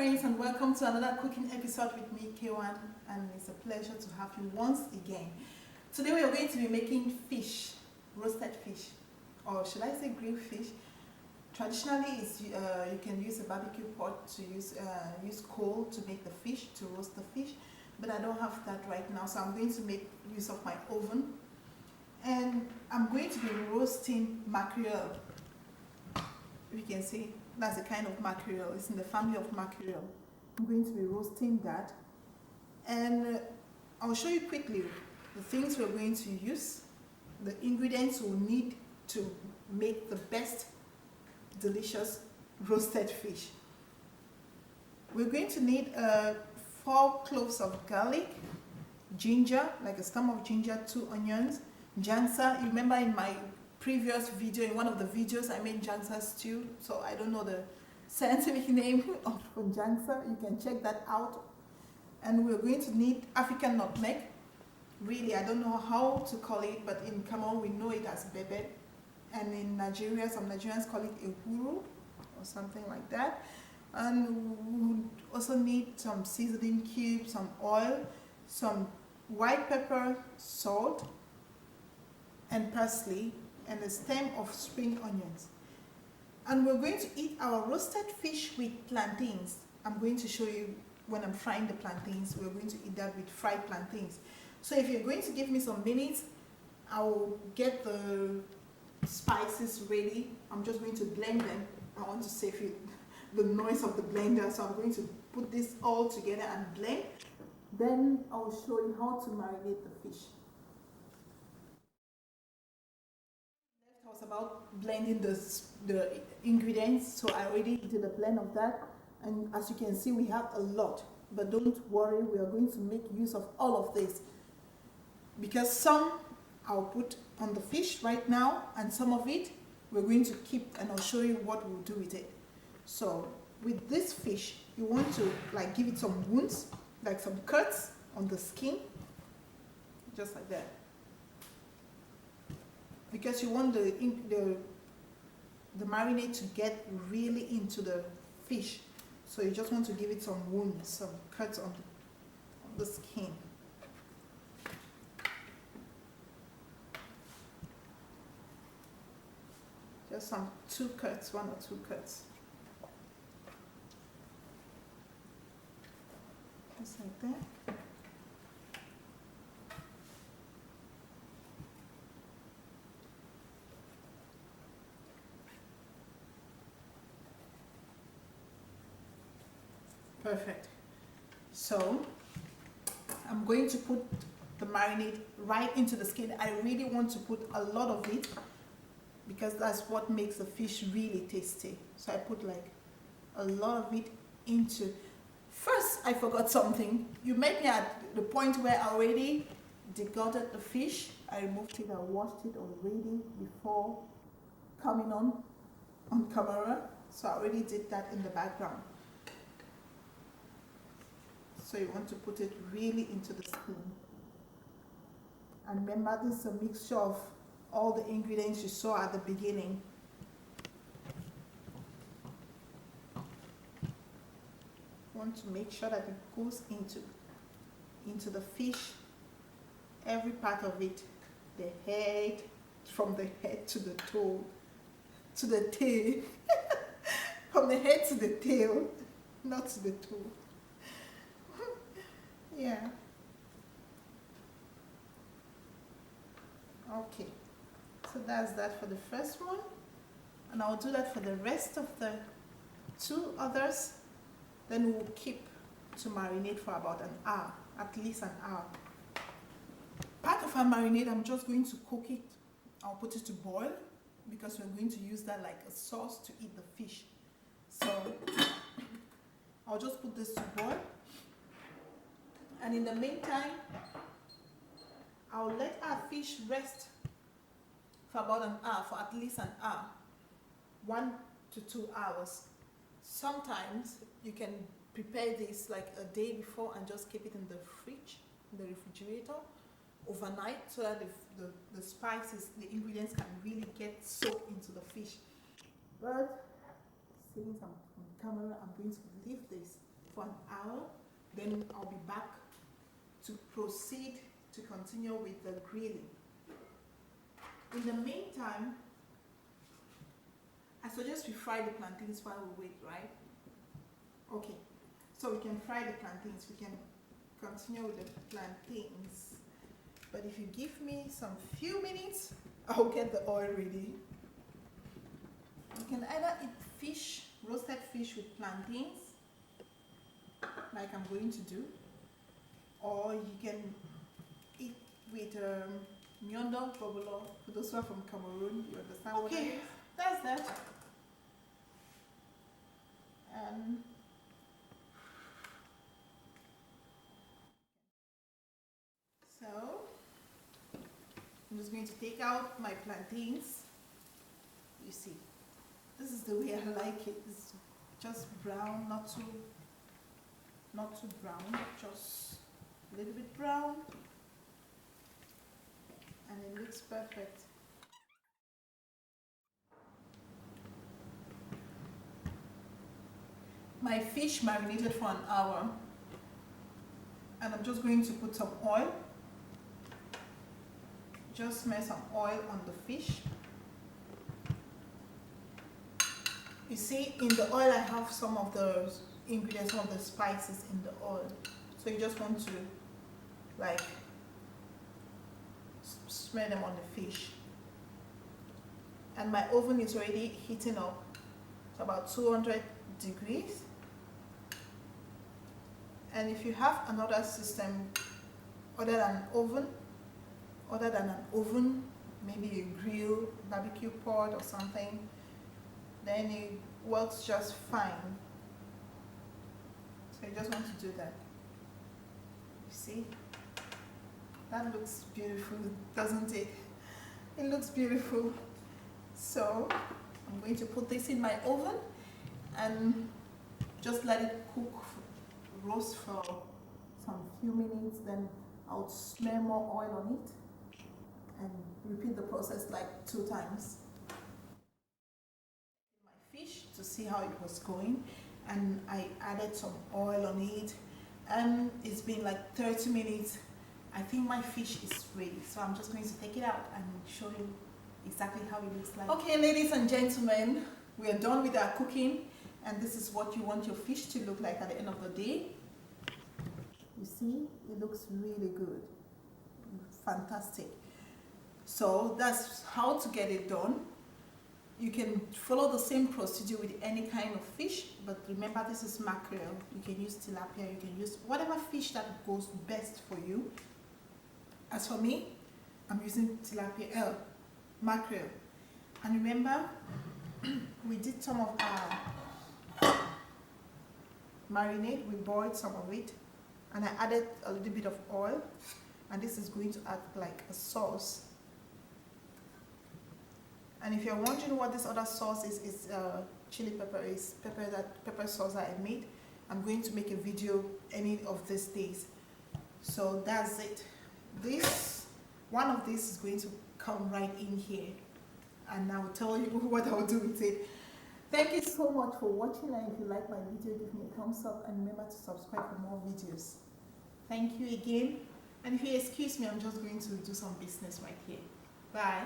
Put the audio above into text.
friends, and welcome to another cooking episode with me, K1, and it's a pleasure to have you once again. Today we are going to be making fish, roasted fish, or should I say grilled fish. Traditionally, you can use a barbecue pot to use coal to make the fish, to roast the fish, but I don't have that right now, so I'm going to make use of my oven. And I'm going to be roasting mackerel. You can see that's the kind of mackerel. It's in the family of mackerel. I'm going to be roasting that, and I'll show you quickly the things we're going to use, the ingredients we'll need to make the best delicious roasted fish. We're going to need 4 cloves of garlic, ginger, like a stem of ginger, 2 onions, jansa. You remember in my previous video, in one of the videos, I made jansa stew, so I don't know the scientific name of jansa. You can check that out. And we're going to need African nutmeg. Really, I don't know how to call it, but in Cameroon we know it as bebe, and in Nigeria some Nigerians call it ehuru or something like that. And we also need some seasoning cubes, some oil, some white pepper, salt, and parsley, and a stem of spring onions. And we're going to eat our roasted fish with plantains. I'm going to show you when I'm frying the plantains. We're going to eat that with fried plantains. So if you're going to give me some minutes, I will get the spices ready. I'm just going to blend them. I want to save you the noise of the blender, so I'm going to put this all together and blend. Then I'll show you how to marinate the fish. I was about blending the ingredients, so I already did a blend of that, and as you can see we have a lot, but don't worry, we are going to make use of all of this, because some I'll put on the fish right now, and some of it we're going to keep, and I'll show you what we'll do with it. So with this fish, you want to like give it some wounds, like some cuts on the skin, just like that, because you want the marinade to get really into the fish. So you just want to give it some wounds, some cuts on the skin. Just some 2 cuts, 1 or 2 cuts. Just like that. Perfect. So I'm going to put the marinade right into the skin. I really want to put a lot of it because that's what makes the fish really tasty. So I put like a lot of it into. First, I forgot something. You met me at the point where I already degutted the fish. I removed it, I washed it already before coming on camera. So I already did that in the background. So you want to put it really into the skin. And remember, this is a mixture of all the ingredients you saw at the beginning. You want to make sure that it goes into the fish, every part of it, the head, from the head to the toe, to the tail, from the head to the tail, not to the toe. Yeah. Okay. So that's that for the first one. And I'll do that for the rest of the 2 others. Then we'll keep to marinate for about an hour, at least an hour. Part of our marinade, I'm just going to cook it. I'll put it to boil because we're going to use that like a sauce to eat the fish. So I'll just put this to boil. And in the meantime, I'll let our fish rest for about an hour, for at least an hour, 1 to 2 hours. Sometimes you can prepare this like a day before and just keep it in the fridge, in the refrigerator, overnight, so that the spices, the ingredients can really get soaked into the fish. But since I'm on camera, I'm going to leave this for an hour. Then I'll be back to proceed to continue with the grilling. In the meantime, I suggest we fry the plantains while we wait, right? Okay, so we can fry the plantains. We can continue with the plantains. But if you give me some few minutes, I'll get the oil ready. You can either eat fish, roasted fish with plantains, like I'm going to do, or you can eat with miondo bobolo. For those who are from Cameroon, you understand what that is? That's that. And so I'm just going to take out my plantains. You see, this is the way I like it. It's just brown, not too brown, just a little bit brown, and it looks perfect. My fish marinated for an hour, and I'm just going to put some oil. Just smear some oil on the fish. You see, in the oil I have some of the ingredients, some of the spices in the oil. So you just want to like smear them on the fish. And my oven is already heating up to about 200 degrees. And if you have another system other than an oven, maybe a grill, barbecue pot or something, then it works just fine. So you just want to do that. You see? That looks beautiful, doesn't it? It looks beautiful. So I'm going to put this in my oven and just let it cook, roast for some few minutes. Then I'll smear more oil on it and repeat the process like 2 times. My fish to see how it was going, and I added some oil on it, and it's been like 30 minutes. I think my fish is ready, so I'm just going to take it out and show you exactly how it looks like. Okay, ladies and gentlemen, we are done with our cooking, and this is what you want your fish to look like at the end of the day. You see, it looks really good, fantastic. So that's how to get it done. You can follow the same procedure with any kind of fish, but remember, this is mackerel. You can use tilapia, you can use whatever fish that goes best for you. As for me, I'm using tilapia, mackerel. And remember, we did some of our marinade, we boiled some of it, and I added a little bit of oil, and this is going to act like a sauce. And if you're wondering what this other sauce is chili pepper, is pepper sauce that I made. I'm going to make a video any of these days. So that's it. One of these is going to come right in here, and I will tell you what I will do with it. Thank you so much for watching, and if you like my video, give me a thumbs up and remember to subscribe for more videos. Thank you again, and if you excuse me, I'm just going to do some business right here. Bye.